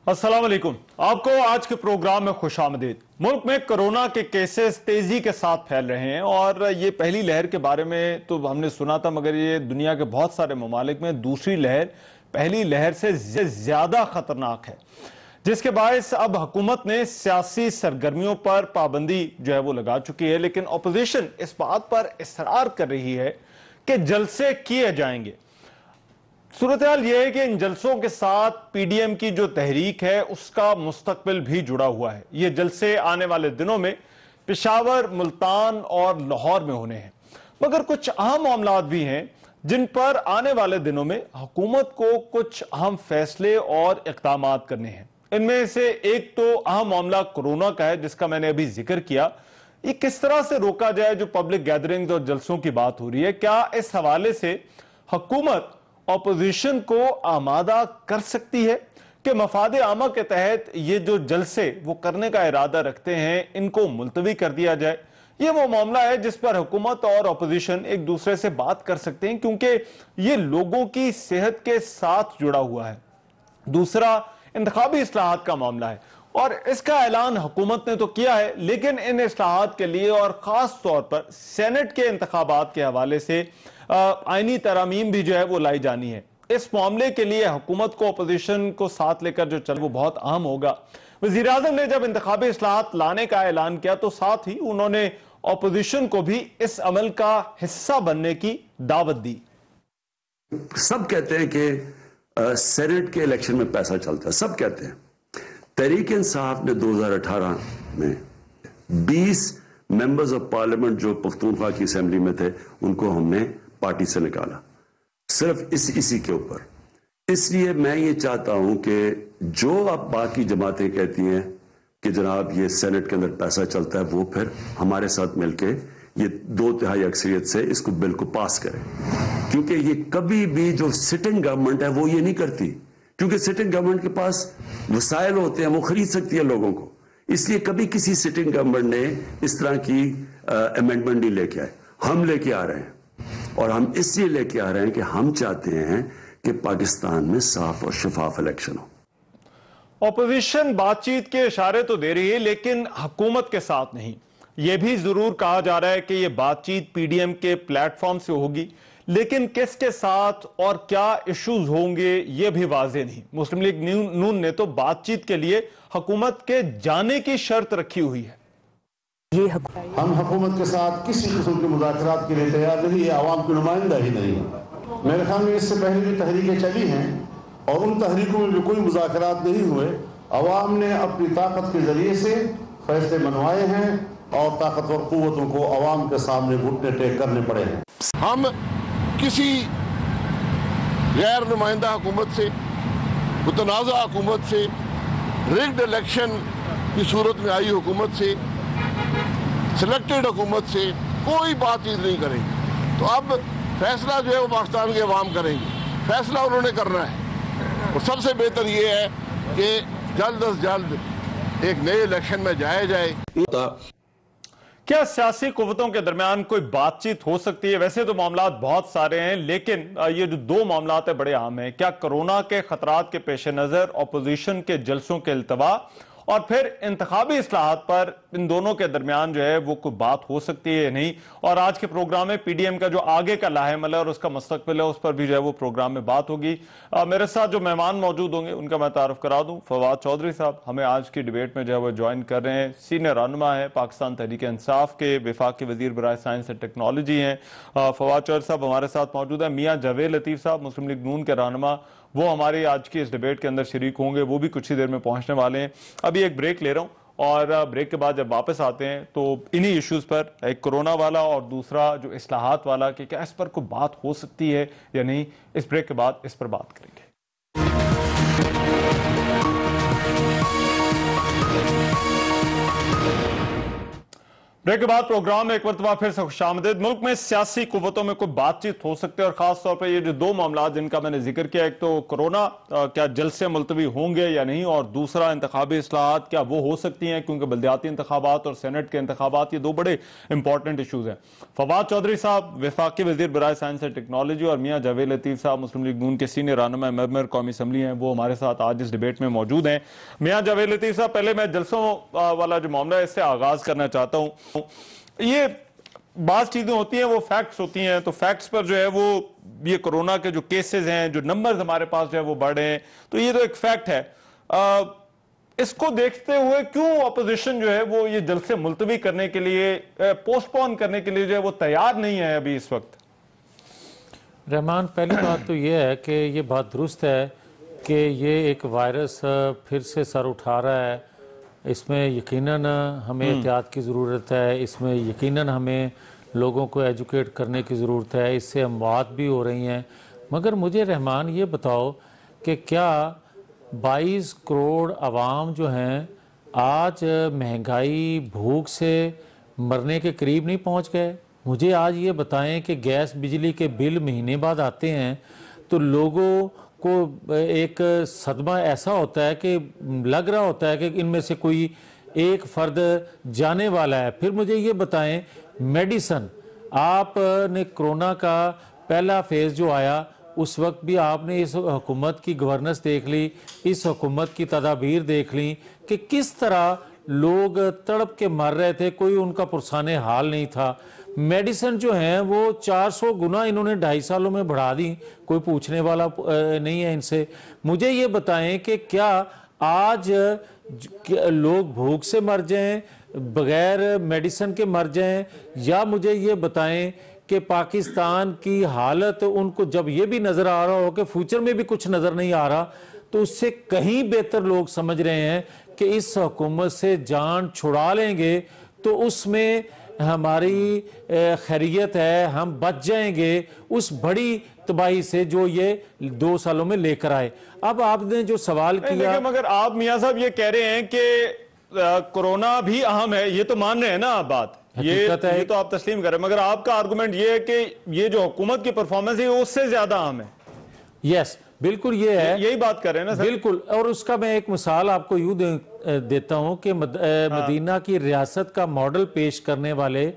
अस्सलाम वालेकुम। आपको आज के प्रोग्राम में खुशामदीद। मुल्क में कोरोना के केसेस तेजी के साथ फैल रहे हैं और ये पहली लहर के बारे में तो हमने सुना था, मगर ये दुनिया के बहुत सारे ममालिक में दूसरी लहर पहली लहर से ज्यादा खतरनाक है, जिसके बायस अब हुकूमत ने सियासी सरगर्मियों पर पाबंदी जो है वो लगा चुकी है। लेकिन अपोजिशन इस बात पर इसरार कर रही है कि जलसे किए जाएंगे। सूरत हाल यह है कि इन जलसों के साथ पीडीएम की जो तहरीक है उसका मुस्तकबिल भी जुड़ा हुआ है। ये जलसे आने वाले दिनों में पेशावर, मुल्तान और लाहौर में होने हैं, मगर कुछ अहम मामलात भी हैं जिन पर आने वाले दिनों में हुकूमत को कुछ अहम फैसले और इक़दामात करने हैं। इनमें से एक तो अहम मामला कोरोना का है, जिसका मैंने अभी जिक्र किया। ये किस तरह से रोका जाए जो पब्लिक गैदरिंग्स और जलसों की बात हो रही है, क्या इस हवाले से हुकूमत ऑपोजिशन को आमादा कर सकती है कि मफादे आमा के तहत ये जो जलसे वो करने का इरादा रखते हैं इनको मुलतवी कर दिया जाए। ये वो मामला है जिस पर हुकूमत और ऑपोजिशन एक दूसरे से बात कर सकते हैं, क्योंकि ये लोगों की सेहत के साथ जुड़ा हुआ है। दूसरा इंतखाबी इस्लाहात का मामला है और इसका ऐलान हुकूमत ने तो किया है, लेकिन इन इस्लाहात के लिए और खास तौर पर सेनेट के इंतखाबात के हवाले से आईनी तरामीम भी जो है वो लाई जानी है। इस मामले के लिए हुकूमत को अपोजिशन को साथ लेकर जो चल वो बहुत अहम होगा। वज़ीर आज़म ने जब इंतखाबी इस्लाहात लाने का ऐलान किया तो साथ ही उन्होंने अपोजिशन को भी इस अमल का हिस्सा बनने की दावत दी। सब कहते हैं कि सेनेट के इलेक्शन में पैसा चलता है, सब कहते हैं। तहरीक इंसाफ ने 2018 में 20 मेंबर्स ऑफ पार्लियामेंट जो पख्तूनख्वा की असेंबली में थे उनको हमने पार्टी से निकाला, सिर्फ इसी के ऊपर। इसलिए मैं ये चाहता हूं कि जो अब बाकी जमातें कहती हैं कि जनाब ये सेनेट के अंदर पैसा चलता है, वो फिर हमारे साथ मिलके ये 2/3 अक्सरियत से इसको बिल को पास करें, क्योंकि ये कभी भी जो सिटिंग गवर्नमेंट है वो ये नहीं करती, क्योंकि सिटिंग गवर्नमेंट के पास वसाइल होते हैं, वो खरीद सकती है लोगों को। इसलिए कभी किसी सिटिंग गवर्नमेंट ने इस तरह की अमेंडमेंट नहीं लेके आए। हम लेके आ रहे हैं, और हम इसलिए लेके आ रहे हैं कि हम चाहते हैं कि पाकिस्तान में साफ और शफाफ इलेक्शन हो। ऑपोजिशन बातचीत के इशारे तो दे रही है, लेकिन हुकूमत के साथ नहीं। यह भी जरूर कहा जा रहा है कि यह बातचीत पीडीएम के प्लेटफॉर्म से होगी, लेकिन किसके साथ और क्या इश्यूज होंगे यह भी वाजे नहीं। मुस्लिम लीग नून ने तो बातचीत के लिए हुकूमत के जाने की शर्त रखी हुई है। हम हुकूमत के साथ किसी किस्म के मुज़ाकरात के लिए तैयार नहीं, ये आवाम की नुमाइंदा ही नहीं है। मेरे ख्याल में इससे पहले भी तहरीकें चली हैं और उन तहरीकों में भी कोई मुज़ाकरात नहीं हुए। आवाम ने अपनी ताकत के जरिए से फैसले मनवाए हैं और ताकतवर कुव्वतों को आवाम के सामने घुटने टेक करने पड़े हैं। हम किसी गैर नुमाइंदा हुकूमत से, मुतनाज़ा हुकूमत से, रिग्ड इलेक्शन की सूरत में आई हुकूमत से, सिलेक्टेड हुकूमत से कोई बातचीत नहीं करेंगे। तो अब फैसला जो है वो पाकिस्तान के अवाम करेंगे, फैसला उन्होंने करना है। और सबसे बेहतर ये है कि जल्द अज जल्द एक नए इलेक्शन में जाया जाए। क्या सियासी कुव्वतों के दरमियान कोई बातचीत हो सकती है? वैसे तो मामलात बहुत सारे हैं, लेकिन ये जो दो मामलात है बड़े अहम हैं। क्या कोरोना के खतरात के पेश नजर अपोजिशन के जलसों के इल्तवा और फिर इंतखाबी इस्लाहात पर इन दोनों के दरमियान जो है वो कोई बात हो सकती है या नहीं? और आज के प्रोग्राम में पीडीएम का जो आगे का लाहेमल है और उसका मुस्तकबिल है उस पर भी जो है वो प्रोग्राम में बात होगी। मेरे साथ जो मेहमान मौजूद होंगे उनका मैं तारुफ करा दूं। फवाद चौधरी साहब हमें आज की डिबेट में जो है वो ज्वाइन कर रहे हैं। सीनियर रहनुमा है, पाकिस्तान तहरीक इंसाफ के वफाकी वजीर बराए साइंस एंड टेक्नोलॉजी हैं। फवाद चौधरी साहब हमारे साथ मौजूद है। मियाँ जावेद लतीफ साहब मुस्लिम लीग नून के रहनुमा, वो हमारी आज की इस डिबेट के अंदर शरीक होंगे, वो भी कुछ ही देर में पहुंचने वाले हैं। अभी एक ब्रेक ले रहा हूं और ब्रेक के बाद जब वापस आते हैं तो इन्हीं इश्यूज पर, एक कोरोना वाला और दूसरा जो इस्लाहात वाला, कि क्या इस पर कोई बात हो सकती है या नहीं, इस ब्रेक के बाद इस पर बात करेंगे। ब्रेक के बाद प्रोग्राम में एक मरतबा फिर से खुशामदीद। मुल्क में सियासी कुव्वतों में कोई बातचीत हो सकती है और खास तौर पर ये जो दो मामला जिनका मैंने जिक्र किया, एक तो कोरोना क्या जल्द से मुलतवी होंगे या नहीं, और दूसरा इंतखाबी इस्लाहात क्या वो हो सकती हैं, क्योंकि बल्दियाती इंतखाबात और सेनेट के इंतखाबात ये दो बड़े इंपॉर्टेंट इशूज हैं। फवाद चौधरी साहब वफाकी वजीर बराए साइंस एंड टेक्नोलॉजी और मियाँ जावेद लतीफ साहब मुस्लिम लीग नून के सीनियर रहनुमा मेंबर कौमी असम्बली हैं, वो हमारे साथ आज इस डिबेट में मौजूद हैं। मियाँ जावेद लतीफ साहब, पहले मैं जलसों वाला जो मामला है इससे आगाज करना चाहता हूँ। ये बात चीजें होती हैं वो फैक्ट्स होती हैं, तो फैक्ट्स पर जो है वो ये कोरोना के जो केसेस हैं, जो नंबर्स हमारे पास जो है वो बढ़े हैं, तो ये तो एक फैक्ट है। इसको देखते हुए क्यों अपोजिशन जो है वो ये जलसे मुलतवी करने के लिए, पोस्टपोन करने के लिए जो है वो तैयार नहीं है अभी इस वक्त? रहमान, पहली बात तो ये है कि ये बात दुरुस्त है कि ये एक वायरस फिर से सर उठा रहा है। इसमें यकीनन हमें एहतियात की ज़रूरत है, इसमें यकीनन हमें लोगों को एजुकेट करने की ज़रूरत है, इससे अमवात भी हो रही हैं। मगर मुझे रहमान ये बताओ कि क्या 22 करोड़ आवाम जो हैं आज महंगाई भूख से मरने के करीब नहीं पहुंच गए? मुझे आज ये बताएं कि गैस बिजली के बिल महीने बाद आते हैं तो लोगों को एक सदमा ऐसा होता है कि लग रहा होता है कि इनमें से कोई एक फर्द जाने वाला है। फिर मुझे ये बताएं, मेडिसन, आपने कोरोना का पहला फेज़ जो आया उस वक्त भी आपने इस हुकूमत की गवर्नेंस देख ली, इस हुकूमत की तदाबीर देख ली कि किस तरह लोग तड़प के मर रहे थे, कोई उनका पुरसाने हाल नहीं था। मेडिसिन जो हैं वो 400 गुना इन्होंने 2.5 सालों में बढ़ा दी, कोई पूछने वाला नहीं है इनसे। मुझे ये बताएं कि क्या आज लोग भूख से मर जाएं, बगैर मेडिसिन के मर जाएं, या मुझे ये बताएं कि पाकिस्तान की हालत उनको जब ये भी नज़र आ रहा हो कि फ्यूचर में भी कुछ नज़र नहीं आ रहा, तो उससे कहीं बेहतर लोग समझ रहे हैं कि इस हुकूमत से जान छुड़ा लेंगे तो उसमें हमारी खैरियत है, हम बच जाएंगे उस बड़ी तबाही से जो ये 2 सालों में लेकर आए। अब आपने जो सवाल किया, मगर आप मियां साहब ये कह रहे हैं कि कोरोना भी अहम है, ये तो मान रहे हैं ना आप बात, ये तो आप तस्लीम कर रहे हैं, मगर आपका आर्गुमेंट ये है कि ये जो हुकूमत की परफॉर्मेंस है उससे ज्यादा अहम है। यस, बिल्कुल ये है, यही बात कर रहे हैं ना सर? बिल्कुल। और उसका मैं एक मिसाल आपको यूं देता हूं कि मदीना की रियासत का मॉडल पेश करने वाले,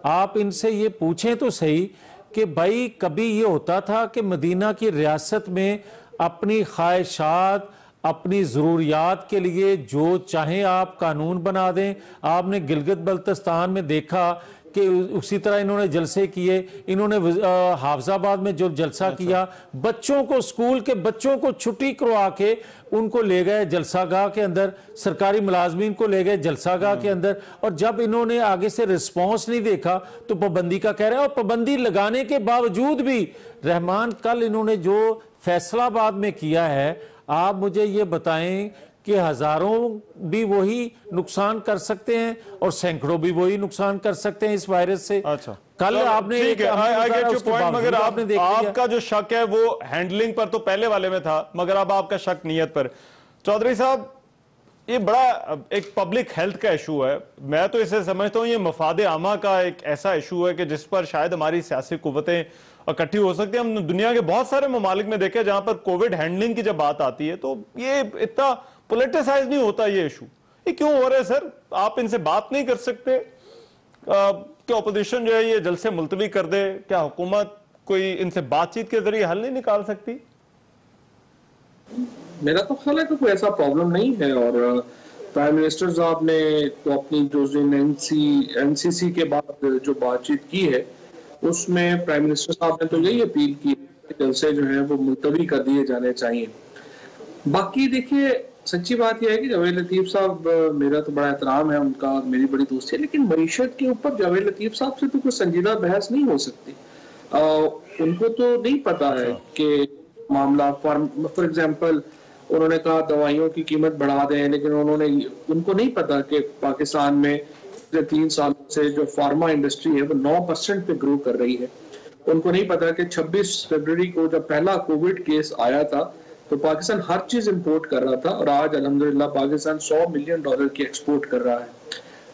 आप इनसे ये पूछें तो सही कि भाई कभी ये होता था कि मदीना की रियासत में अपनी ख्वाहिशात, अपनी ज़रूरियात के लिए जो चाहें आप कानून बना दें? आपने गिलगित बल्तिस्तान में देखा कि उसी तरह इन्होंने जलसे किए, इन्होंने हाफजाबाद में जो जलसा किया, बच्चों को, स्कूल के बच्चों को छुट्टी करवा के उनको ले गए जलसागाह के अंदर, सरकारी मुलाजमीन को ले गए जलसागाह के अंदर, और जब इन्होंने आगे से रिस्पॉन्स नहीं देखा तो पाबंदी का कह रहे हैं। और पाबंदी लगाने के बावजूद भी रहमान, कल इन्होंने जो फैसलाबाद में किया है, आप मुझे ये बताएं कि हजारों भी वही नुकसान कर सकते हैं और सैकड़ों भी वही नुकसान कर सकते हैं इस वायरस से। अच्छा, कल आपने मगर आपका जो शक है वो हैंडलिंग पर तो पहले वाले में था, मगर अब आपका शक नीयत पर। चौधरी साहब, ये बड़ा एक पब्लिक हेल्थ का इशू है, मैं तो इसे समझता हूँ ये मफाद आमा का एक ऐसा इशू है कि जिस पर शायद हमारी सियासी कुव्वतें इकट्ठी हो सकती है। हम दुनिया के बहुत सारे ममालिक में देखे जहां पर कोविड हैंडलिंग की जब बात आती है तो ये इतना पोलिटिसाइज नहीं होता ये इशू। ये क्यों हो रहा है सर? आप इनसे बात नहीं कर सकते कि ऑपोजिशन जो है ये जलसे मुलतवी कर दे? क्या हुकूमत कोई इनसे बातचीत के जरिए हल नहीं निकाल सकती? मेरा तो ख्याल है कि कोई ऐसा प्रॉब्लम नहीं है, और प्राइम मिनिस्टर साहब ने तो अपनी जो एनसीसी के बाद जो बातचीत की है उसमें प्राइम मिनिस्टर साहब ने तो यही अपील की कि जलसे जो है वो मुलतवी कर दिए जाने चाहिए। बाकी देखिए, सच्ची बात यह है कि जावेद लतीफ साहब, मेरा तो बड़ा एहतराम है उनका, मेरी बड़ी दोस्ती है, लेकिन मईशत के ऊपर जावेद लतीफ साहब से तो कोई संजीदा बहस नहीं हो सकती। उनको तो नहीं पता है कि मामला, फॉर एग्जाम्पल उन्होंने कहा दवाइयों की कीमत बढ़ा दें, लेकिन उनको नहीं पता कि पाकिस्तान में 3 सालों से जो फार्मा इंडस्ट्री है वो 9% पे ग्रो कर रही है। उनको नहीं पता कि 26 फरवरी को जब पहला कोविड केस आया था तो पाकिस्तान हर चीज इंपोर्ट कर रहा था, और आज अल्हम्दुलिल्लाह पाकिस्तान $100 मिलियन की एक्सपोर्ट कर रहा है।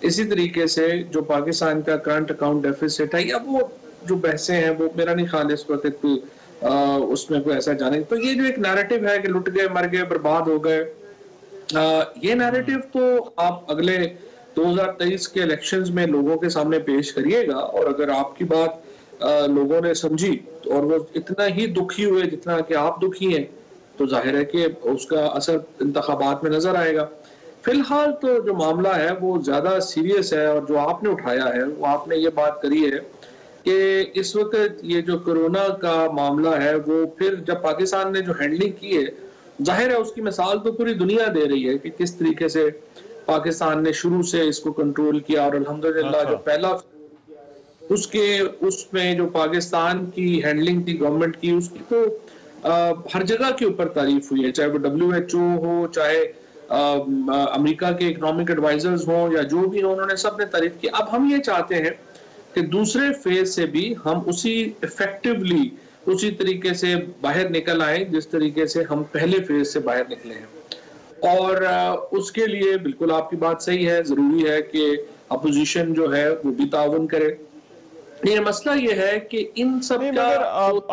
इसी तरीके से जो पाकिस्तान का करंट अकाउंट डेफिसिट है, या वो जो बहसें हैं, वो मेरा नहीं ख्याल इस वक्त उसमें कोई ऐसा जाने। तो ये जो एक नैरेटिव है कि लुट गए, मर गए, बर्बाद हो गए, ये नैरेटिव तो आप अगले 2023 के इलेक्शंस में लोगों के सामने पेश करिएगा, और अगर आपकी बात लोगों ने समझी और वो इतना ही दुखी हुए जितना कि आप दुखी हैं, तो जाहिर है कि उसका असर इंतखाबात में नजर आएगा। फिलहाल तो जो मामला है वो ज्यादा सीरियस है, और जो आपने उठाया है वो आपने ये बात करी है कि इस वक्त ये जो कोरोना का मामला है वो फिर जब पाकिस्तान ने जो हैंडलिंग की है, जाहिर है उसकी मिसाल तो पूरी दुनिया दे रही है कि किस तरीके से पाकिस्तान ने शुरू से इसको कंट्रोल किया, और अल्हम्दुलिल्लाह जो पहला उसमें जो पाकिस्तान की हैंडलिंग थी गवर्नमेंट की, उसकी तो हर जगह के ऊपर तारीफ हुई है, चाहे वो WHO हो, चाहे अमेरिका के इकोनॉमिक एडवाइजर्स हो, या जो भी हो, उन्होंने सबने तारीफ की। अब हम ये चाहते हैं कि दूसरे फेज से भी हम उसी इफेक्टिवली उसी तरीके से बाहर निकल आए जिस तरीके से हम पहले फेज से बाहर निकले हैं, और उसके लिए बिल्कुल आपकी बात सही है, जरूरी है कि अपोजिशन जो है वो भी ताउन करे। ये मसला ये है कि इन सब का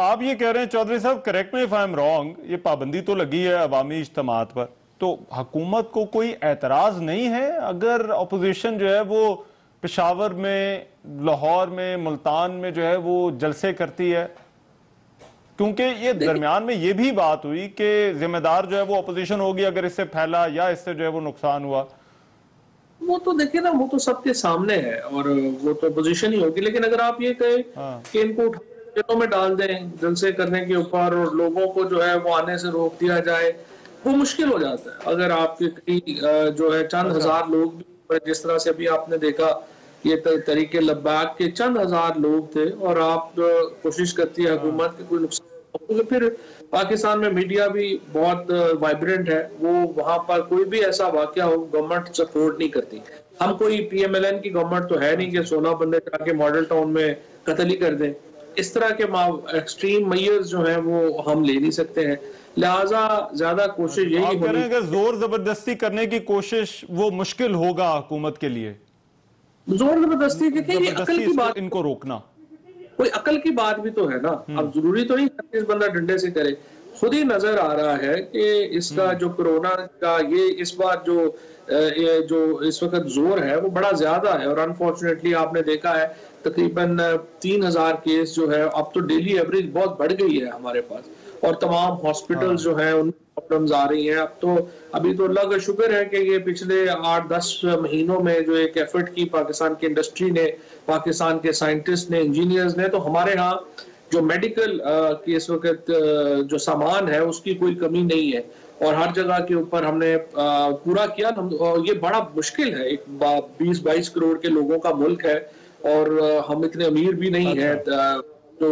आप ये कह रहे हैं चौधरी साहब, correct me if I am wrong, ये पाबंदी तो लगी है अवामी इज्तिमात पर, तो हुकूमत को कोई एतराज नहीं है अगर अपोजिशन जो है वो पेशावर में, लाहौर में, मुल्तान में जो है वो जलसे करती है? क्योंकि ये दरमियान में ये भी बात हुई कि जिम्मेदार जो है वो अपोजिशन होगी अगर इससे फैला या इससे जो है वो नुकसान हुआ। वो तो देखिए ना, वो तो सबके सामने है और वो तो अपोजिशन ही होगी। लेकिन अगर आप ये कहें कि इनको जेलों में डाल दें जलसे करने के ऊपर और लोगों को जो है वो आने से रोक दिया जाए, वो मुश्किल हो जाता है। अगर आपके कई जो है चंद हजार लोग भी, जिस तरह से अभी आपने देखा ये तरीके लद्दाख के चंद हजार लोग थे, और आप कोशिश करती है हुकूमत के कोई नुकसान, तो फिर पाकिस्तान में मीडिया भी बहुत वाइब्रेंट है, वो वहां पर कोई भी ऐसा वाकया हो गवर्नमेंट सपोर्ट नहीं करती। हम कोई PMLN की गवर्नमेंट तो है नहीं कि 16 बंदे जाके मॉडल टाउन में कत्ल ही कर दें। इस तरह के एक्सट्रीम मेजर्स जो है वो हम ले नहीं सकते हैं, लिहाजा ज्यादा कोशिश यही होनी है। जोर जबरदस्ती करने की कोशिश वो मुश्किल होगा हुकूमत के लिए। जोर जबरदस्ती देखिए, अकल की बात, इनको रोकना कोई अकल की बात भी तो है ना। अब जरूरी तो नहीं इस बंदा डंडे से करे, खुद ही नजर आ रहा है कि इसका जो कोरोना का ये इस बार जो इस वक्त जोर है वो बड़ा ज्यादा है, और अनफॉर्चुनेटली आपने देखा है तकरीबन 3000 केस जो है अब तो डेली एवरेज बहुत बढ़ गई है हमारे पास, और तमाम हॉस्पिटल जो है उन प्रॉब्लम्स आ रही हैं। अब तो अभी तो अल्लाह का शुक्र है कि ये पिछले 8-10 महीनों में जो एक एफर्ट की पाकिस्तान की इंडस्ट्री ने, पाकिस्तान के साइंटिस्ट ने, इंजीनियर्स ने, तो हमारे यहाँ जो मेडिकल के इस वक्त जो सामान है उसकी कोई कमी नहीं है, और हर जगह के ऊपर हमने पूरा किया। ये बड़ा मुश्किल है, एक 20-22 करोड़ के लोगों का मुल्क है, और हम इतने अमीर भी नहीं है। तो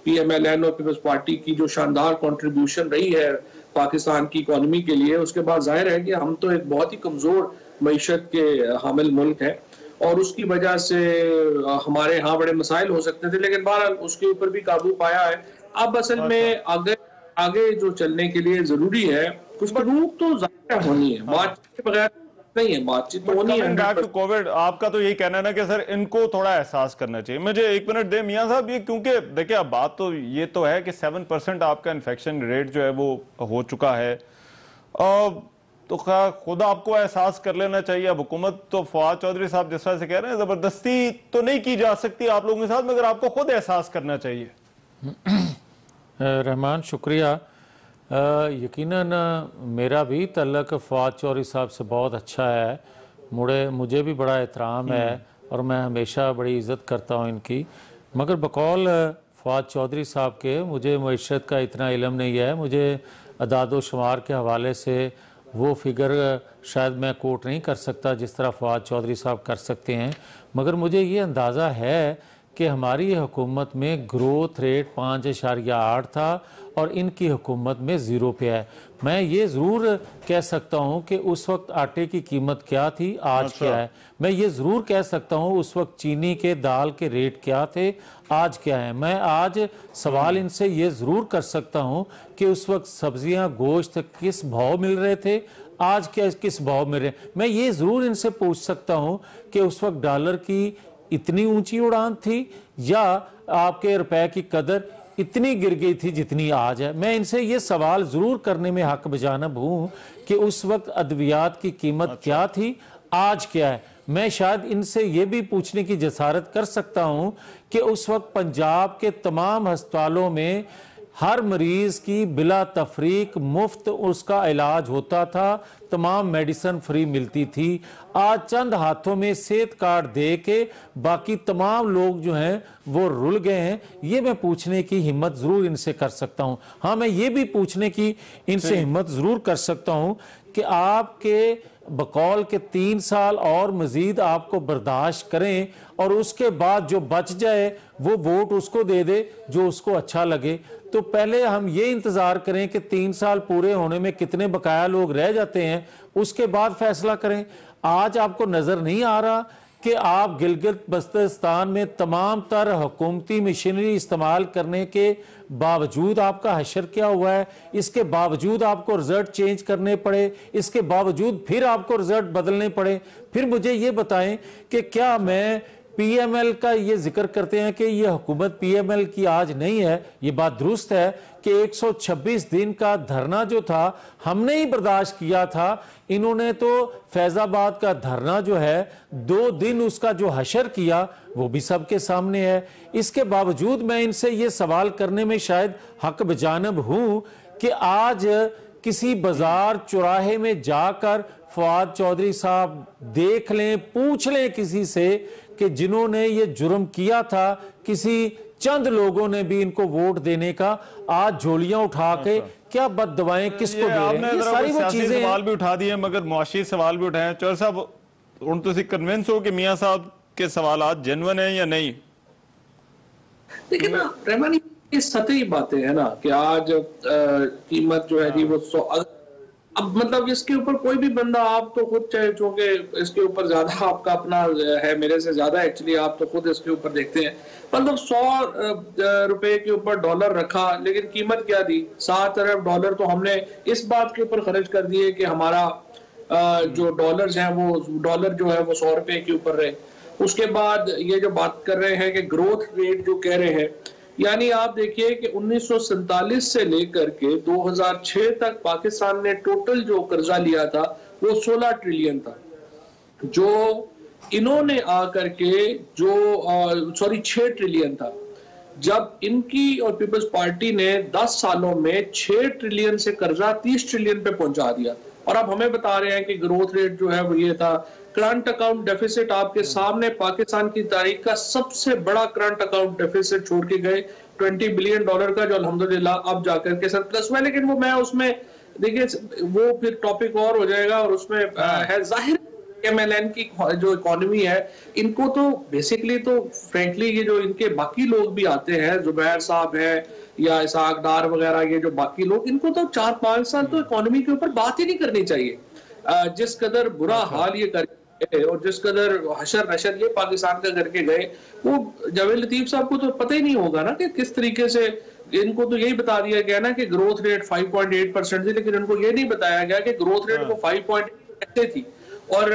PMLN और पीपल्स पार्टी की जो शानदार कंट्रीब्यूशन रही है पाकिस्तान की इकोनॉमी के लिए, उसके बाद जाहिर है कि हम तो एक बहुत ही कमजोर मईशत के हामिल मुल्क है, और उसकी वजह से हमारे यहाँ बड़े मसाइल हो सकते थे, लेकिन बहरहाल उसके ऊपर भी काबू पाया है। अब असल में आगे जो चलने के लिए जरूरी है कुछ रूप तो जाहिर होनी है, बातचीत के बगैर नहीं है, बातचीत तो होनी है। कोविड, आपका तो यही कहना है ना कि सर इनको थोड़ा एहसास करना चाहिए। मुझे 1 मिनट दे मियां साहब, ये क्योंकि देखिए अब बात तो ये तो है कि 7% आपका इन्फेक्शन रेट जो है वो हो चुका है, तो खुद आपको एहसास कर लेना चाहिए। अब हुकूमत तो फवाद चौधरी साहब जिस तरह से कह रहे हैं जबरदस्ती तो नहीं की जा सकती आप लोगों के साथ, मगर आपको खुद एहसास करना चाहिए। रहमान शुक्रिया। यकीनन मेरा भी तल्लक फवाद चौधरी साहब से बहुत अच्छा है, मुझे भी बड़ा एहतराम है और मैं हमेशा बड़ी इज़्ज़त करता हूँ इनकी, मगर बकौल फवाद चौधरी साहब के मुझे मईशत का इतना इल्म नहीं है। मुझे अदाद शुमार के हवाले से वो फिगर शायद मैं कोट नहीं कर सकता जिस तरह फवाद चौधरी साहब कर सकते हैं, मगर मुझे ये अंदाज़ा है कि हमारी हुकूमत में ग्रोथ रेट 5.8 था और इनकी हुकूमत में 0 पे है। मैं ये ज़रूर कह सकता हूँ कि उस वक्त आटे की कीमत क्या थी, आज क्या है। मैं ये ज़रूर कह सकता हूँ उस वक्त चीनी के, दाल के रेट क्या थे, आज क्या है। मैं आज सवाल इनसे ये ज़रूर कर सकता हूँ कि उस वक्त सब्जियाँ, गोश्त किस भाव मिल रहे थे, आज क्या किस भाव में रहे। मैं ये जरूर इनसे पूछ सकता हूं कि उस वक्त डॉलर की इतनी ऊंची उड़ान थी या आपके रुपए की कदर इतनी गिर गई थी जितनी आज है। मैं इनसे ये सवाल जरूर करने में हक बजानब हूं कि उस वक्त अद्वियात की कीमत क्या थी, आज क्या है। मैं शायद इनसे ये भी पूछने की जसारत कर सकता हूं कि उस वक्त पंजाब के तमाम अस्पतालों में हर मरीज की बिला तफरीक मुफ्त उसका इलाज होता था, तमाम मेडिसिन फ्री मिलती थी। आज चंद हाथों में सेहत कार्ड दे के बाकी तमाम लोग जो हैं वो रुल गए हैं। ये मैं पूछने की हिम्मत जरूर इनसे कर सकता हूं। हाँ, मैं ये भी पूछने की इनसे हिम्मत जरूर कर सकता हूं कि आपके बकौल के 3 साल और मजीद आपको बर्दाश्त करें और उसके बाद जो बच जाए वो वोट उसको दे दे जो उसको अच्छा लगे। तो पहले हम ये इंतजार करें कि 3 साल पूरे होने में कितने बकाया लोग रह जाते हैं, उसके बाद फैसला करें। आज आपको नजर नहीं आ रहा कि आप गिलगित बल्तिस्तान में तमाम तर हुकूमती मशीनरी इस्तेमाल करने के बावजूद आपका हशर क्या हुआ है, इसके बावजूद आपको रिजल्ट चेंज करने पड़े, इसके बावजूद फिर आपको रिजल्ट बदलने पड़े। फिर मुझे ये बताएं कि क्या मैं पीएमएल का ये जिक्र करते हैं कि ये हुकूमत पीएमएल की आज नहीं है, ये बात दुरुस्त है कि 126 दिन का धरना जो था हमने ही बर्दाश्त किया था। इन्होंने तो फैजाबाद का धरना जो है 2 दिन उसका जो हशर किया वो भी सबके सामने है। इसके बावजूद मैं इनसे ये सवाल करने में शायद हक बजानब हूं कि आज किसी बाजार चौराहे में जाकर फवाद चौधरी साहब देख लें, पूछ लें किसी से कि जिन्होंने ये जुर्म किया था, किसी चंद लोगों ने भी इनको वोट देने का, आज झोलियां उठा के क्या बददुआएं किसको दे रहे हैं। ये सारी वो चीजें सवाल भी उठा दिए मगर मुआशी सवाल भी उठाए। चौधरी साहब हुण तुसीं कन्विंस हो कि मियां साहब के सवाल जेन्युइन है या नहीं? देखिए ना रहमानी, ये सतही बातें है ना कि आज कीमत जो है जी वो अब मतलब इसके ऊपर कोई भी बंदा, आप तो खुद चाहे चूंकि इसके ऊपर ज्यादा आपका अपना है मेरे से ज्यादा, एक्चुअली आप तो खुद इसके ऊपर देखते हैं, मतलब 100 रुपए के ऊपर डॉलर रखा लेकिन कीमत क्या दी? 7 अरब डॉलर तो हमने इस बात के ऊपर खर्च कर दिए कि हमारा जो डॉलर्स हैं वो डॉलर जो है वो 100 रुपए के ऊपर रहे। उसके बाद ये जो बात कर रहे हैं कि ग्रोथ रेट जो कह रहे हैं, यानी आप देखिए कि 1947 से लेकर के 2006 तक पाकिस्तान ने टोटल जो कर्जा लिया था वो 16 ट्रिलियन था। जो इन्होंने आकर के जो 6 ट्रिलियन था। जब इनकी और पीपल्स पार्टी ने 10 सालों में 6 ट्रिलियन से कर्जा 30 ट्रिलियन पे पहुंचा दिया और अब हमें बता रहे हैं कि ग्रोथ रेट जो है वो ये था। करंट अकाउंट डेफिसिट आपके सामने, पाकिस्तान की तारीख का सबसे बड़ा करंट अकाउंट डेफिसिट छोड़ के गए $20 बिलियन का, जो अल्हम्दुलिल्लाह अब जाकर के सरप्लस हुआ है। लेकिन वो मैं उसमें देखिए वो फिर टॉपिक और हो जाएगा और उसमें है जाहिर MLN की जो इकोनॉमी है, इनको तो बेसिकली तो फ्रेंकली ये जो इनके बाकी लोग भी आते हैं, जुबैर साहब है या इसाक डार वगैरह, ये जो बाकी लोग, इनको तो 4-5 साल तो इकोनॉमी के ऊपर बात ही नहीं करनी चाहिए। जिस कदर बुरा हाल ये कर और जिस कदर हशर नशर ये पाकिस्तान का करके गए, वो जावेद लतीफ साहब को तो पता ही नहीं होगा ना कि किस तरीके से। इनको तो यही बता दिया गया ना कि ग्रोथ रेट 5.8% थी, लेकिन इनको ये नहीं बताया गया कि ग्रोथ रेट वो 5.8 थी और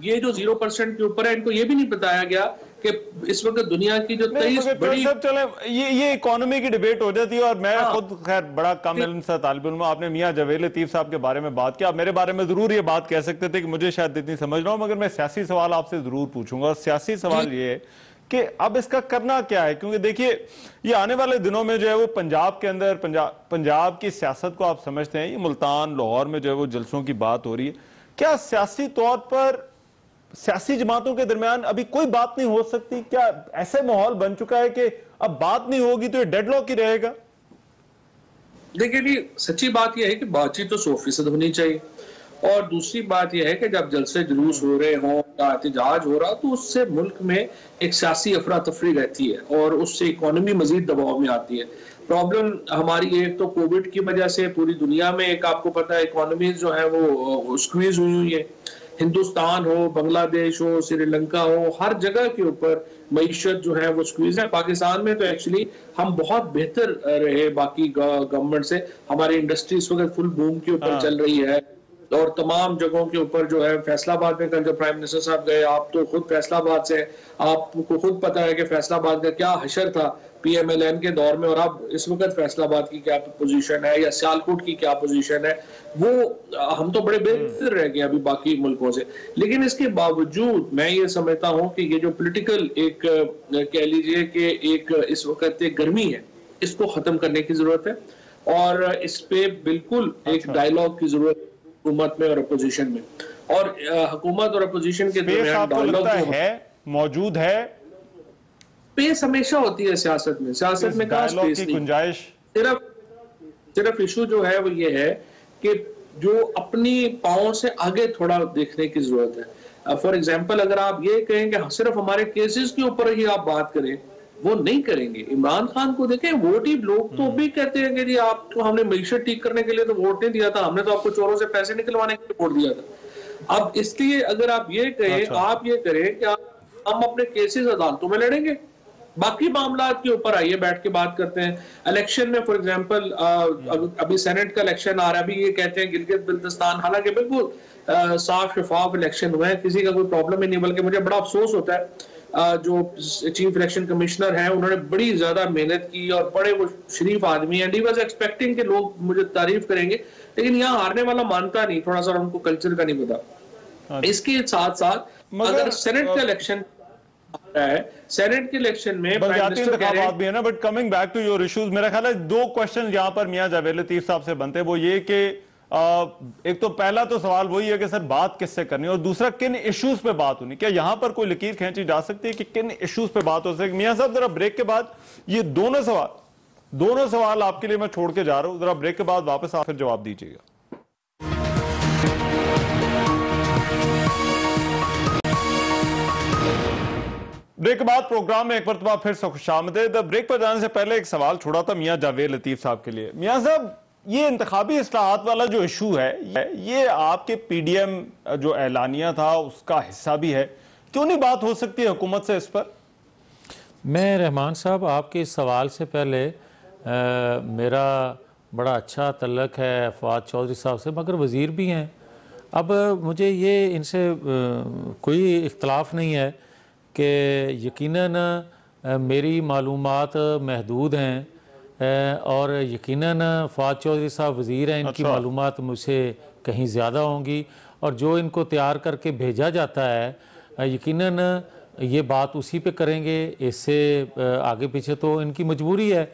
ये जो 0% के ऊपर है, इनको ये भी नहीं बताया गया कि इस वक्त दुनिया की जो 23 बड़ी चले ये इकोनॉमी की डिबेट हो जाती है और मैं खुद खैर बड़ा कम इल्म सा तालिब इल्म। आपने मियां जावेद लतीफ साहब के बारे में बात किया, आप मेरे बारे में जरूर ये बात कह सकते थे कि मुझे शायद इतनी समझ रहा हूं, मगर मैं सियासी सवाल आपसे जरूर पूछूंगा। और सियासी सवाल ये है कि अब इसका करना क्या है, क्योंकि देखिए ये आने वाले दिनों में जो है वो पंजाब के अंदर पंजाब की सियासत को आप समझते हैं, ये मुल्तान लाहौर में जो है वो जलसों की बात हो रही है। क्या सियासी तौर पर सियासी जमातों के दरमियान अभी कोई बात नहीं हो सकती? क्या ऐसे माहौल बन चुका है कि अब बात नहीं होगी तो ये डेडलॉक ही रहेगा? देखिए जी, सच्ची बात यह है कि बातचीत तो 100% होनी चाहिए और दूसरी बात यह है कि जब जलसे जुलूस हो रहे हों या एहतजाज हो रहा तो उससे मुल्क में एक सियासी अफरा तफरी रहती है और उससे इकोनॉमी मजीद दबाव में आती है। प्रॉब्लम हमारी एक तो कोविड की वजह से पूरी दुनिया में एक आपको पता है इकोनॉमी जो है वो स्क्वीज हुई है। हिंदुस्तान हो, बांग्लादेश हो, श्रीलंका हो, हर जगह के ऊपर मईशत जो है वो स्क्वीज है। पाकिस्तान में तो एक्चुअली हम बहुत बेहतर रहे बाकी गवर्नमेंट से, हमारी इंडस्ट्री इस वक्त फुल बूम के ऊपर चल रही है, और तमाम जगहों के ऊपर जो है, फैसलाबाद में कल जब प्राइम मिनिस्टर साहब गए, आप तो खुद फैसलाबाद से, आपको खुद पता है कि फैसलाबाद का क्या हशर था PMLN के दौर में, और अब इस वक्त फैसलाबाद की क्या पोजीशन है या सियालकोट की क्या पोजीशन है, वो हम तो बड़े बेहतर रह गए अभी बाकी मुल्कों से। लेकिन इसके बावजूद मैं ये समझता हूँ कि ये जो पॉलिटिकल एक कह लीजिए कि एक इस वक्त एक गर्मी है, इसको खत्म करने की जरूरत है, और इस पे बिल्कुल एक डायलॉग की जरूरत है हुकूमत में और अपोजिशन में। और हुकूमत और अपोजिशन के दरमियान डायलॉग है मौजूद है, स्पेस हमेशा होती है सियासत में। सियासत में कहाँ स्पेस नहीं, गुंजाइश सिर्फ इशू जो है वो ये है कि जो अपनी पाँव से आगे थोड़ा देखने की जरूरत है। फॉर एग्जाम्पल, अगर आप ये कहें कि सिर्फ हमारे केसेस के ऊपर ही आप बात करें, वो नहीं करेंगे। इमरान खान को देखें, वोट ही लोग तो भी कहते हैं कि जी आपको हमने मईशत ठीक करने के लिए तो वोट नहीं दिया था, हमने तो आपको चोरों से पैसे निकलवाने के लिए वोट दिया था। अब इसलिए अगर आप ये कहें, आप ये करें कि हम अपने केसेस अदालतों में लड़ेंगे, बाकी मामला के ऊपर आइए बैठ के बात करते हैं। इलेक्शन में फॉर एग्जांपल अभी सेनेट का इलेक्शन आ रहा है, अभी ये कहते हैं गिलगित बिल्तिस्तान, हालांकि बिल्कुल साफ शफाफ इलेक्शन हुए हैं, किसी का कोई प्रॉब्लम ही नहीं। बल्कि मुझे बड़ा अफसोस होता है जो चीफ इलेक्शन कमिश्नर हैं, उन्होंने बड़ी ज्यादा मेहनत की और बड़े वो शरीफ आदमी हैं, ही वाज एक्सपेक्टिंग कि लोग मुझे तारीफ करेंगे, लेकिन यहाँ हारने वाला मानता नहीं, थोड़ा सा उनको कल्चर का नहीं पता। इसके साथ साथ अगर सेनेट का इलेक्शन है, सेनेट के इलेक्शन में भी है ना, but coming back to your issues, मेरा ख्याल है दो क्वेश्चन यहाँ पर मियां जावेद लतीफ साहब से बनते हैं। वो ये कि एक तो पहला तो सवाल वही है कि सर बात किससे करनी, और दूसरा किन इश्यूज पे बात होनी, क्या यहां पर कोई लकीर खींची जा सकती है कि किन इश्यूज पे बात हो सके। मियां साहब जरा ब्रेक के बाद ये दोनों सवाल आपके लिए मैं छोड़ के जा रहा हूं, जरा ब्रेक के बाद वापस आकर जवाब दीजिएगा। ब्रेक के बाद प्रोग्राम में एक मरतबा फिर से खुशामदीद। ब्रेक पर जाने से पहले एक सवाल छोड़ा था मियां जावेद लतीफ साहब के लिए। मियां साहब, ये इंतखाबी इस्लाहात वाला जो इशू है, ये आपके PDM जो ऐलानिया था उसका हिस्सा भी है, क्यों नहीं बात हो सकती है हुकूमत से इस पर? मैं रहमान साहब, आपके इस सवाल से पहले मेरा बड़ा अच्छा तल्लक है फवाद चौधरी साहब से, मगर वज़ीर भी हैं। अब मुझे ये इनसे कोई इख्तलाफ नहीं है कि यकीनन मेरी मालूमात महदूद हैं, और यकीनन फवाद चौधरी साहब वज़ीर हैं, इनकी मालूमात मुझसे कहीं ज़्यादा होंगी, और जो इनको तैयार करके भेजा जाता है यकीनन ये बात उसी पे करेंगे। इससे आगे पीछे तो इनकी मजबूरी है,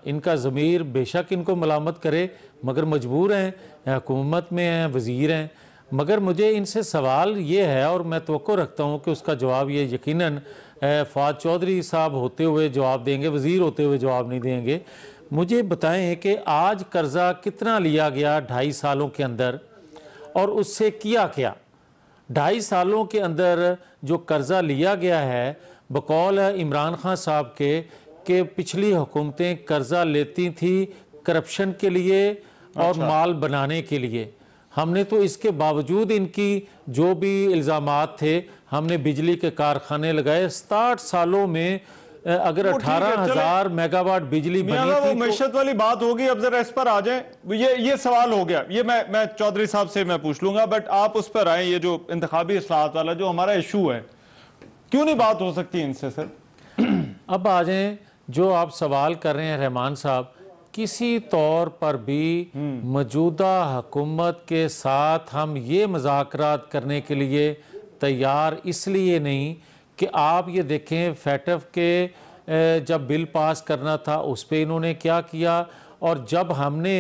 इनका ज़मीर बेशक इनको मलामत करे, मगर मजबूर हैं, हुकूमत में हैं, वज़ीर हैं। मगर मुझे इनसे सवाल ये है, और मैं तवक्को रखता हूँ कि उसका जवाब ये यकीनन फवाद चौधरी साहब होते हुए जवाब देंगे, वज़ीर होते हुए जवाब नहीं देंगे। मुझे बताएं कि आज कर्ज़ा कितना लिया गया 2.5 सालों के अंदर, और उससे किया क्या? 2.5 सालों के अंदर जो कर्ज़ा लिया गया है, बकौल इमरान खान साहब के पिछली हुकूमतें कर्ज़ा लेती थी करप्शन के लिए और माल बनाने के लिए। हमने तो इसके बावजूद इनकी जो भी इल्ज़ामात थे, हमने बिजली के कारखाने लगाए। 67 सालों में अगर 18,000 मेगावाट बिजली बनी थी, वो मैशत वाली बात होगी। अब जरा इस पर आ जाए, ये सवाल हो गया, ये मैं चौधरी साहब से मैं पूछ लूंगा, बट आप उस पर आए। ये जो इंतखाबी इस्लाहात वाला जो हमारा इशू है, क्यों नहीं बात हो सकती इनसे सर? अब आ जाए, जो आप सवाल कर रहे हैं रहमान साहब, किसी तौर पर भी मौजूदा हुकूमत के साथ हम ये मुज़ाकरात करने के लिए तैयार इसलिए नहीं कि आप ये देखें फैटफ के जब बिल पास करना था उस पे इन्होंने क्या किया, और जब हमने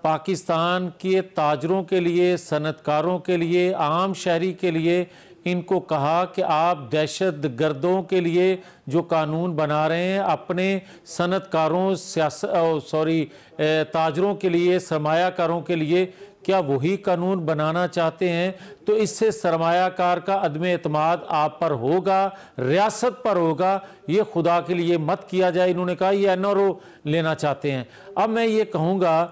पाकिस्तान के ताजरों के लिए, सनतकारों के लिए, आम शहरी के लिए इनको कहा कि आप दहशत गर्दों के लिए जो कानून बना रहे हैं, अपने सनतकारों ताजरों के लिए, सरमायाकारों के लिए क्या वही कानून बनाना चाहते हैं? तो इससे सरमायाकार का अदम एतमाद आप पर होगा, रियासत पर होगा। ये खुदा के लिए मत किया जाए। इन्होंने कहा ये NRO लेना चाहते हैं। अब मैं ये कहूँगा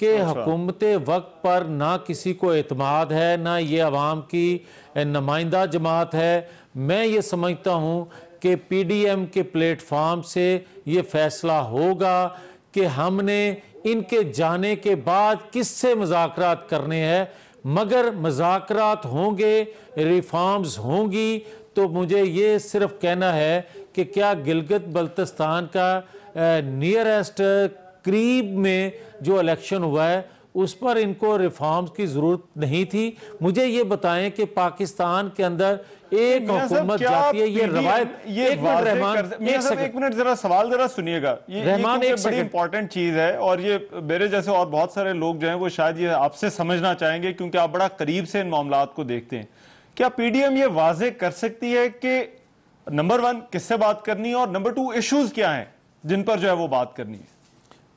कि हुकूमत वक्त पर ना किसी को एतमाद है, ना ये अवाम की नुमाइंदा जमात है। मैं ये समझता हूँ कि PDM के प्लेटफार्म से ये फैसला होगा कि हमने इनके जाने के बाद किससे मुज़ाकरात करने हैं। मगर मुज़ाकरात होंगे, रिफॉर्म्स होंगी, तो मुझे ये सिर्फ कहना है कि क्या गिलगित बल्तिस्तान का नियरेस्ट करीब में जो इलेक्शन हुआ है उस पर इनको रिफॉर्म्स की जरूरत नहीं थी? मुझे ये बताएं कि पाकिस्तान के अंदर एक हुकूमत जाती है, ये रवायत, एक मिनट रहमान, एक मिनट जरा सवाल जरा सुनिएगा, रहमान एक बड़ी इंपॉर्टेंट चीज है और ये मेरे जैसे और बहुत सारे लोग जो हैं वो शायद ये आपसे समझना चाहेंगे क्योंकि आप बड़ा करीब से इन मामलात को देखते हैं। क्या पीडीएम ये वाजे कर सकती है कि नंबर 1 किससे बात करनी है और नंबर 2 इश्यूज क्या हैं जिन पर जो है वो बात करनी है?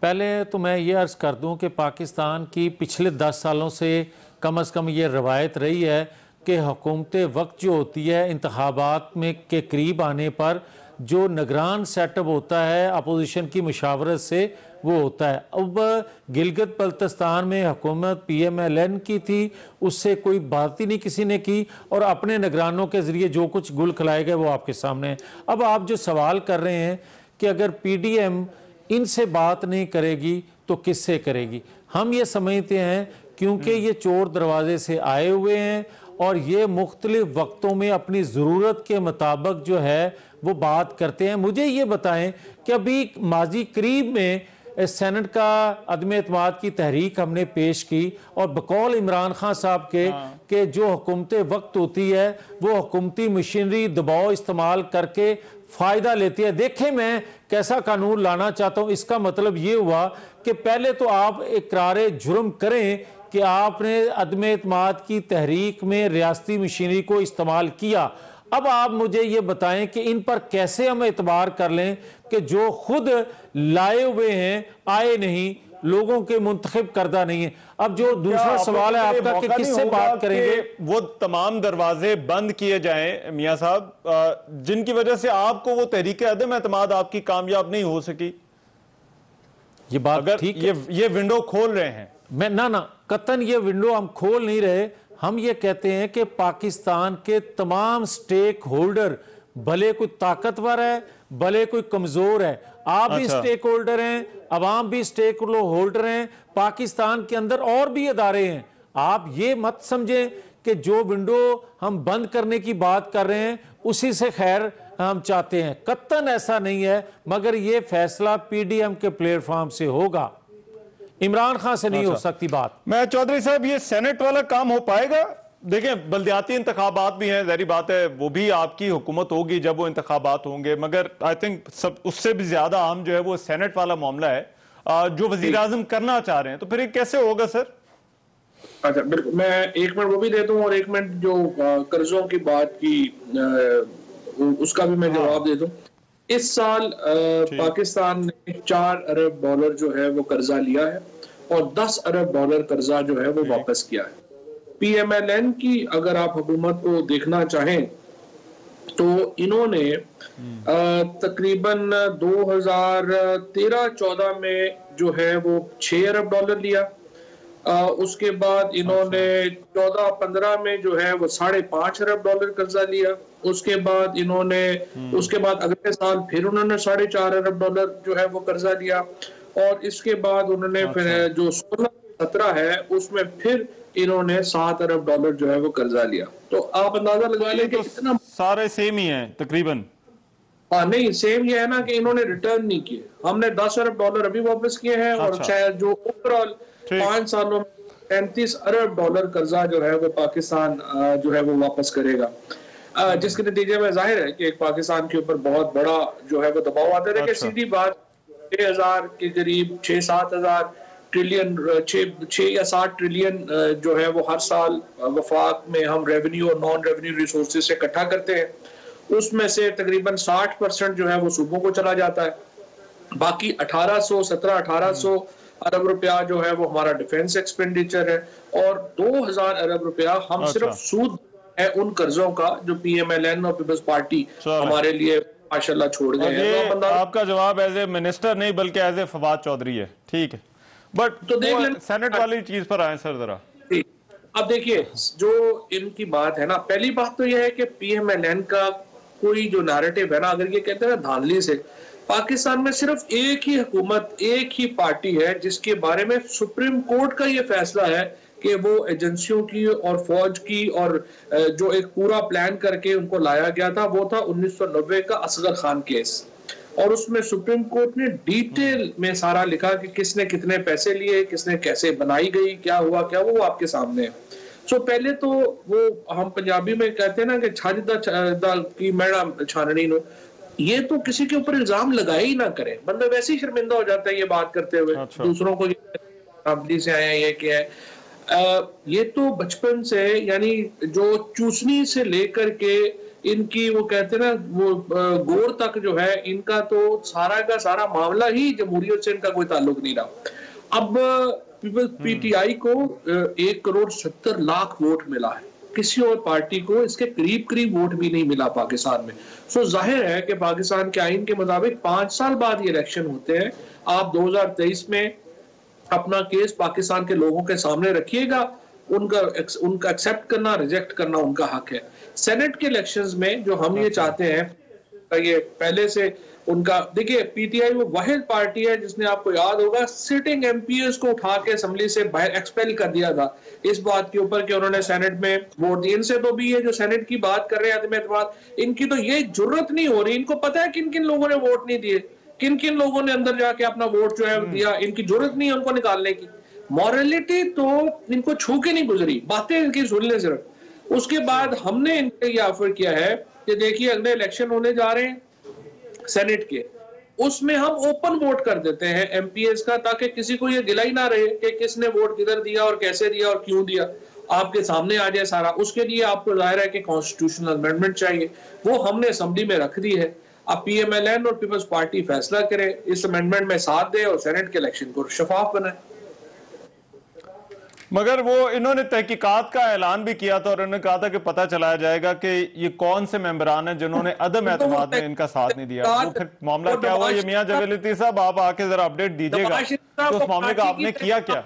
पहले तो मैं ये अर्ज़ कर दूं कि पाकिस्तान की पिछले 10 सालों से कम ये रवायत रही है कि हुकूमत वक्त जो होती है इंतखाबात में के करीब आने पर जो निगरान सेटअप होता है अपोजिशन की मुशावरत से वो होता है। अब गिलगित बल्तिस्तान में हुकूमत PMLN की थी, उससे कोई बात ही नहीं किसी ने की और अपने निगरानों के ज़रिए जो कुछ गुल खिलाए गए वो आपके सामने है। अब आप जो सवाल कर रहे हैं कि अगर PDM इनसे बात नहीं करेगी तो किससे करेगी, हम ये समझते हैं क्योंकि ये चोर दरवाजे से आए हुए हैं और ये मुख्तलिफ वक्तों में अपनी ज़रूरत के मुताबिक जो है वो बात करते हैं। मुझे ये बताएं कि अभी माजी करीब में सेनेट का अदम एतमाद की तहरीक हमने पेश की और बकौल इमरान खान साहब के जो हुकूमत वक्त होती है वो हुकूमती मशीनरी दबाव इस्तेमाल करके फ़ायदा लेती है। देखें मैं कैसा कानून लाना चाहता हूँ, इसका मतलब ये हुआ कि पहले तो आप इकरार जुर्म करें कि आपने अदम एतमाद की तहरीक में रियासती मशीनरी को इस्तेमाल किया। अब आप मुझे ये बताएं कि इन पर कैसे हम एतबार कर लें कि जो खुद लाए हुए हैं आए नहीं, लोगों के मुंतखब करदा नहीं है। अब जो दूसरा सवाल है आपका कि किससे बात करेंगे, वो तमाम दरवाजे बंद किए जाएं मियां साहब जिनकी वजह से आपको वो तहरीक अदम एतमाद आपकी कामयाब नहीं हो सकी? ये बात ठीक है, ये विंडो खोल रहे हैं। मैं ना कतन ये विंडो हम खोल नहीं रहे। हम ये कहते हैं कि पाकिस्तान के तमाम स्टेक होल्डर, भले कोई ताकतवर है भले कोई कमजोर है, आप भी स्टेक होल्डर हैं, अवाम भी स्टेक होल्डर हैं, पाकिस्तान के अंदर और भी इदारे हैं। आप ये मत समझें कि जो विंडो हम बंद करने की बात कर रहे हैं उसी से खैर हम चाहते हैं, कतन ऐसा नहीं है। मगर ये फैसला PDM के प्लेटफॉर्म से होगा, इमरान खान से नहीं हो सकती बात। मैं चौधरी साहब ये सेनेट वाला काम हो पाएगा? देखें बल्दियाती इंतखाबात भी हैं, जाहिर बात है वो भी आपकी हुकूमत होगी जब वो इंतखाबात होंगे, मगर आई थिंक सब उससे भी ज्यादा अहम जो है वो सेनेट वाला मामला है जो वजीर आजम करना चाह रहे हैं, तो फिर ये कैसे होगा सर? अच्छा बिल्कुल, मैं एक मिनट वो भी देता हूँ और एक मिनट जो कर्जों की बात की उसका भी मैं जवाब दे दूं। इस साल पाकिस्तान ने $4 अरब जो है वो कर्जा लिया है और $10 अरब कर्जा जो है वो वापस किया है। PMLN की अगर आप हुकूमत को देखना चाहें तो इन्होंने तकरीबन 2013-14 में जो है वो $6 अरब लिया, उसके बाद इन्होंने 14-15 में जो है वो $5.5 अरब कर्जा लिया, उसके बाद इन्होंने उसके बाद अगले साल फिर उन्होंने $4.5 अरब जो है वो कर्जा लिया और इसके बाद उन्होंने फिर जो 16-17 है उसमें फिर इन्होंने $7 अरब जो है वो कर्जा लिया। तो आप अंदाजा लगा लें कि इतना सारे सेम ही हैं तकरीबन। हाँ नहीं, सेम ये है ना कि इन्होंने रिटर्न नहीं किए, हमने $10 अरब अभी वापस किए हैं और शायद जो ओवरऑल 5 सालों में $35 अरब कर्जा जो है वो पाकिस्तान जो है वो वापस करेगा, जिसके नतीजे में जाहिर है कि एक पाकिस्तान के ऊपर बहुत बड़ा जो है वो दबाव आता है। सीधी बात 6,000 के करीब 6-7 हज़ार ट्रिलियन 6 या 7 ट्रिलियन जो है वो हर साल वफाक में हम रेवेन्यू और नॉन रेवेन्यू रिसोर्सेज से इकट्ठा करते हैं, उसमें से तकरीबन 60% जो है वो सूबों को चला जाता है, बाकी 1700-1800 अरब रुपया जो है वो हमारा डिफेंस एक्सपेंडिचर है और 2,000 अरब रुपया हम सिर्फ सूद है उन कर्जों का जो PMLN और पीपल्स पार्टी हमारे लिए माशाल्लाह छोड़ गए हैं। तो आपका जवाब एज ए मिनिस्टर नहीं बल्कि एज ए फवाद चौधरी है, ठीक है, बट तो सेनेट वाली चीज पर आए सर जरा। अब देखिए जो इनकी बात है ना, पहली बात तो यह है कि PMLN का कोई जो नैरेटिव है ना, अगर ये कहते हैं धांधली से, पाकिस्तान में सिर्फ एक ही हुकूमत एक ही पार्टी है जिसके बारे में सुप्रीम कोर्ट का ये फैसला है कि वो एजेंसियों की और फौज की और जो एक पूरा प्लान करके उनको लाया गया था, वो था 1990 का असगर खान केस। और उसमें सुप्रीम कोर्ट ने डिटेल में सारा लिखा कि किसने कितने पैसे लिए, किसने कैसे बनाई गई, क्या हुआ क्या वो आपके सामने है। सो पहले तो वो हम पंजाबी में कहते हैं ना कि छाजदा की मैडम छाननी नो, ये तो किसी के ऊपर इल्जाम लगाए ही ना करे, बंदा वैसे ही शर्मिंदा हो जाता है ये बात करते हुए। अच्छा। दूसरों को दिल्ली से आया ये क्या है, ये तो बचपन से यानी जो चूसनी से लेकर के इनकी वो कहते हैं ना वो गोर तक जो है इनका तो सारा का सारा मामला ही जमहूरियत से इनका कोई ताल्लुक नहीं रहा। अब पीटीआई को 1,70,00,000 वोट मिला है, किसी और पार्टी को इसके करीब करीब वोट भी नहीं मिला पाकिस्तान में। सो जाहिर है कि पाकिस्तान के आइन के मुताबिक 5 साल बाद ये इलेक्शन होते हैं। आप 2023 में अपना केस पाकिस्तान के लोगों के सामने रखिएगा, उनका एक्सेप्ट करना रिजेक्ट करना उनका हक है। सेनेट के इलेक्शंस में जो हम ये चाहते हैं, ये पहले से उनका देखिए, पीटीआई वो वाहिद पार्टी है जिसने आपको याद होगा सिटिंग एमपीएस को उठा के असेंबली से बाहर एक्सपेल कर दिया था इस बात के ऊपर कि उन्होंने सेनेट में वोट दिए। इनसे तो भी ये जो सेनेट की बात कर रहे हैं, इनकी तो ये जुर्रत नहीं हो रही, इनको पता है किन किन लोगों ने वोट नहीं दिए, किन किन लोगों ने अंदर जाके अपना वोट जो है दिया, इनकी जरूरत नहीं है उनको निकालने की। मॉरलिटी तो इनको छू के नहीं गुजरी, बातें इनकी सुन ले सिर्फ। उसके बाद हमने इनको ये ऑफर किया है कि देखिए अगले इलेक्शन होने जा रहे हैं सेनेट के, उसमें हम ओपन वोट कर देते हैं एमपीएस का, ताकि किसी को ये गिला ही ना रहे कि किसने वोट किधर दिया और कैसे दिया और क्यों दिया, आपके सामने आ जाए सारा। उसके लिए आपको जाहिर है कि कॉन्स्टिट्यूशनल अमेंडमेंट चाहिए, वो हमने असेंबली में रख दी है। अब पीएमएलएन और पीपल्स पार्टी फैसला करे, इस अमेंडमेंट में साथ दे और सेनेट के इलेक्शन को शफाफ बनाए। मगर वो इन्होंने तहकीकात का ऐलान भी किया था और इन्होंने कहा था कि पता चलाया जाएगा कि ये कौन से मेंबरान हैं जिन्होंने अदम एतमाद में इनका साथ नहीं दिया। वो फिर मामला क्या हुआ, ये मियां जावेद लतीफ साहब आप आके जरा अपडेट दीजिएगा तो उस मामले का आपने किया क्या।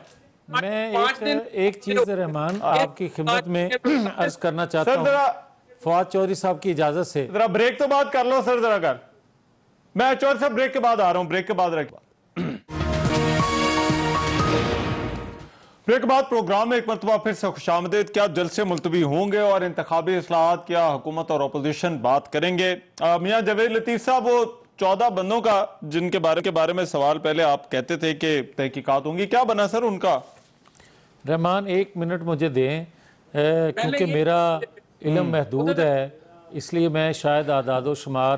मैं एक चीज रहमान आपकी खिदमत में अर्ज करना चाहता हूं, फवाद चौधरी साहब की इजाजत से जरा ब्रेक तो बात कर लो सर, जरा कर, मैं चौधरी साहब ब्रेक के बाद आ रहा हूं, ब्रेक के बाद प्रोग्राम में एक मरतबा फिर से खुशामदीद। क्या जलसे मुलतवी होंगे और इंतखाबी इस्लाहात, क्या हुकूमत और अपोजिशन बात करेंगे। मियां जावेद लतीफ साहब, वो 14 बंदों का जिनके बारे में सवाल पहले आप कहते थे कि तहकीकात होंगी, क्या बना सर उनका। रहमान 1 मिनट मुझे दें, क्योंकि मेरा इल्म महदूद है, इसलिए मैं शायद आदादो शुमार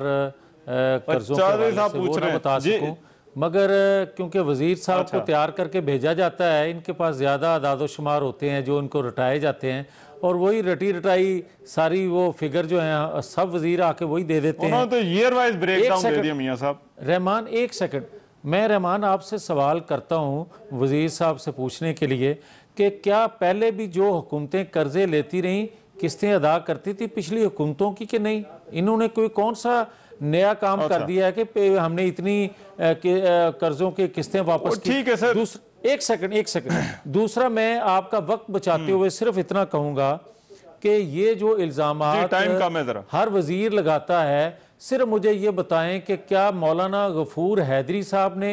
कर्जों के हवाले से वो ना बता सकूं, मगर क्योंकि वजीर साहब को तैयार करके भेजा जाता है, इनके पास ज़्यादा आदादो शुमार होते हैं जो इनको रटाए जाते हैं और वही रटी रटाई सारी वो फिगर जो है सब वजीर आके वही दे देते हैं। तो ईयर वाइज ब्रेकडाउन दे दिया मियां साहब। रहमान 1 सेकंड, मैं रहमान आपसे सवाल करता हूँ वजीर साहब से पूछने के लिए कि क्या पहले भी जो हुकूमतें कर्जे लेती रहीं किस्तें अदा करती थी पिछली हुकूमतों की कि नहीं, इन्होंने कोई कौन सा नया काम कर दिया है कि हमने इतनी कर्जों की किस्तें वापस की। ठीक है सर। एक सेकंड दूसरा, मैं आपका वक्त बचाते हुए सिर्फ इतना कहूंगा कि ये जो इल्जामात हर वजीर लगाता है, सिर्फ मुझे ये बताएं कि क्या मौलाना गफूर हैदरी साहब ने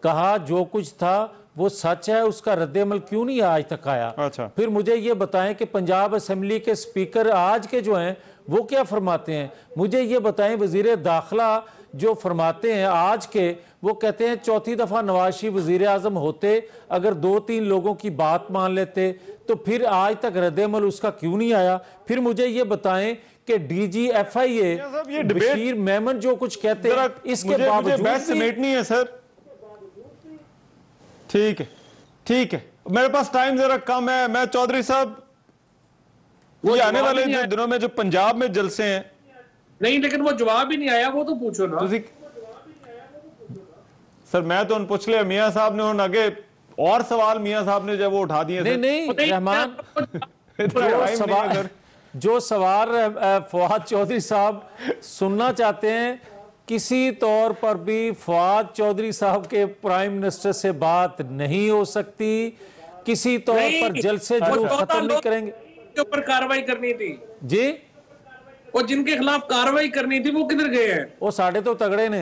कहा जो कुछ था वो सच है, उसका रद्द-ए-अमल क्यों नहीं आज तक आया। अच्छा। फिर मुझे ये बताएं कि पंजाब असेंबली के स्पीकर आज के जो हैं वो क्या फरमाते हैं। मुझे ये बताएं वजीर दाखिला जो फरमाते हैं आज के, वो कहते हैं चौथी दफा नवाज शरीफ वजीर आजम होते अगर 2-3 लोगों की बात मान लेते तो फिर आज तक रद्द-ए-अमल उसका क्यों नहीं आया। फिर मुझे ये बताएं कि DGFIA बशीर मेमन जो कुछ कहते हैं इसके बावजूद समेटनी है सर। ठीक है मेरे पास टाइम जरा कम है। मैं चौधरी साहब, ये आने वाले जो दिनों में जो पंजाब में जलसे हैं, नहीं लेकिन वो जवाब ही नहीं आया, वो तो पूछो ना सर। मैं तो पूछ लिया मियां साहब ने, उन आगे और सवाल मियां साहब ने जब वो उठा दिए। नहीं रहमान जो सवाल फवाद चौधरी साहब सुनना चाहते हैं, किसी तौर पर भी फवाद चौधरी साहब के प्राइम मिनिस्टर से बात नहीं हो सकती, किसी तौर पर जलसे जरूर खत्म नहीं करेंगे। के ऊपर कार्रवाई करनी थी जी, और जिनके खिलाफ कार्रवाई करनी थी वो किधर गए हैं। वो साढ़े तो तगड़े ने,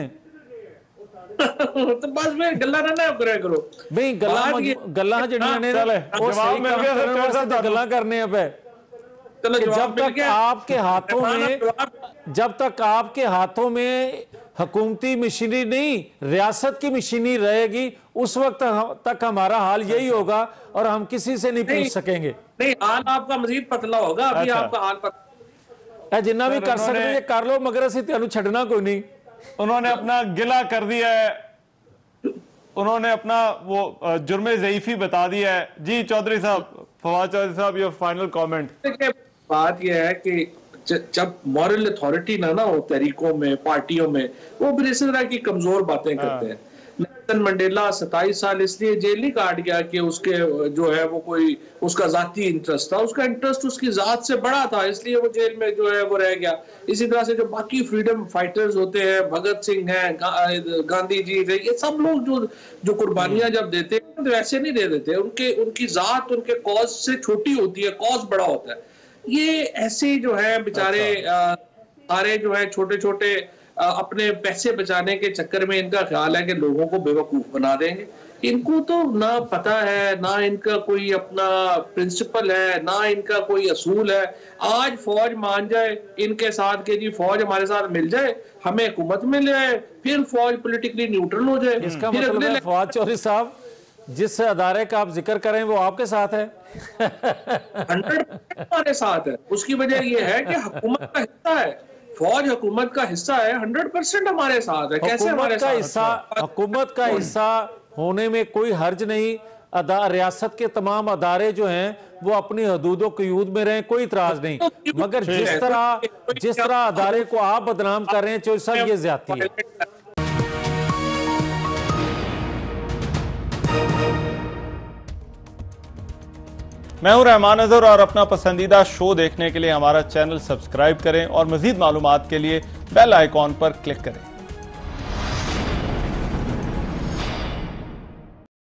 तो बस मैं गल्ला ना करे करो भाई गल्ला जड़ियां ने जवाब मिल गया, गल्ला करने पे जब तक आपके हाथों में हुकूमती मशीनरी नहीं, रियासत की मशीनरी रहेगी, उस वक्त तक हमारा हाल यही होगा और हम किसी से नहीं पूछ सकेंगे। नहीं, हाल आपका मजीद पतला होगा। अभी आपका हाल पतला जिन्ना भी कर सकते कर लो, मगर असी तुहानू छड्डना कोई नहीं। उन्होंने अपना गिला कर दिया है, उन्होंने अपना वो जुर्मे ज़ईफी बता दिया है। जी चौधरी साहब, फवाद चौधरी साहब, योर फाइनल कमेंट। बात यह है कि जब मॉरल अथॉरिटी ना हो तहरीकों में, पार्टियों में, वो भी इस तरह की कमजोर बातें करते हैं। नेल्सन मंडेला 27 साल इसलिए जेल नहीं काट गया कि उसके जो है वो कोई उसका जाती इंटरेस्ट था, उसका इंटरेस्ट उसकी जात से बड़ा था, इसलिए वो जेल में जो है वो रह गया। इसी तरह से जो बाकी फ्रीडम फाइटर्स होते हैं, भगत सिंह हैं, गांधी जी, ये सब लोग जो कुर्बानियां जब देते हैं तो ऐसे नहीं दे देते, उनकी जात उनके कॉज से छोटी होती है, कॉज बड़ा होता है। ये ऐसे जो है बेचारे सारे जो है छोटे छोटे अपने पैसे बचाने के चक्कर में इनका ख्याल है कि लोगों को बेवकूफ बना देंगे। इनको तो ना पता है, ना इनका कोई अपना प्रिंसिपल है, ना इनका कोई असूल है। आज फौज मान जाए इनके साथ के जी फौज हमारे साथ मिल जाए, हमें हुकूमत मिल जाए, फिर फौज पॉलिटिकली न्यूट्रल हो जाए। इसका मतलब है फवाद चौधरी साहब, जिस अदारे का आप जिक्र करें वो आपके साथ है। 100% हमारे साथ है। उसकी वजह यह है कि हुकूमत का हिस्सा है, फौज हुकूमत का हिस्सा है, 100% हमारे साथ है। कैसे हमारे साथ? हुकूमत का हिस्सा होने में कोई हर्ज नहीं। रियासत के तमाम अदारे जो हैं वो अपनी हदूदों क़यूद में रहें, कोई इतराज नहीं, मगर जिस तरह अदारे को आप बदनाम कर रहे हैं चौधरी साहब, ये ज्यादती है। मैं हूं रहमान अजहर और अपना पसंदीदा शो देखने के लिए हमारा चैनल सब्सक्राइब करें और मजीद मालूमात के लिए बेल आइकॉन पर क्लिक करें।